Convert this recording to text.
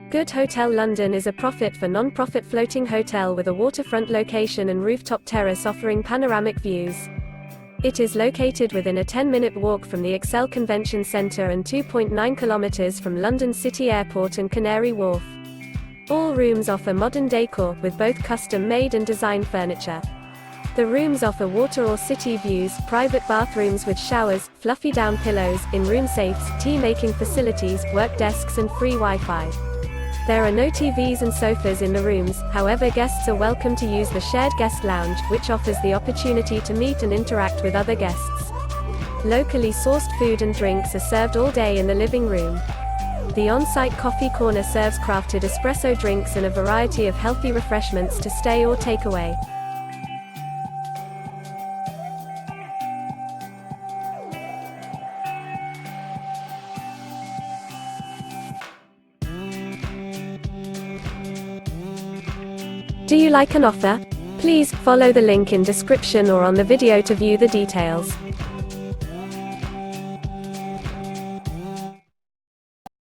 Good Hotel London is a profit for non-profit floating hotel with a waterfront location and rooftop terrace offering panoramic views. It is located within a 10-minute walk from the Excel Convention Centre and 2.9 kilometres from London City Airport and Canary Wharf. All rooms offer modern decor, with both custom-made and designed furniture. The rooms offer water or city views, private bathrooms with showers, fluffy down pillows, in-room safes, tea-making facilities, work desks and free Wi-Fi. There are no TVs and sofas in the rooms, however guests are welcome to use the shared guest lounge, which offers the opportunity to meet and interact with other guests. Locally sourced food and drinks are served all day in the living room. The on-site coffee corner serves crafted espresso drinks and a variety of healthy refreshments to stay or take away. Do you like an offer? Please follow the link in description or on the video to view the details.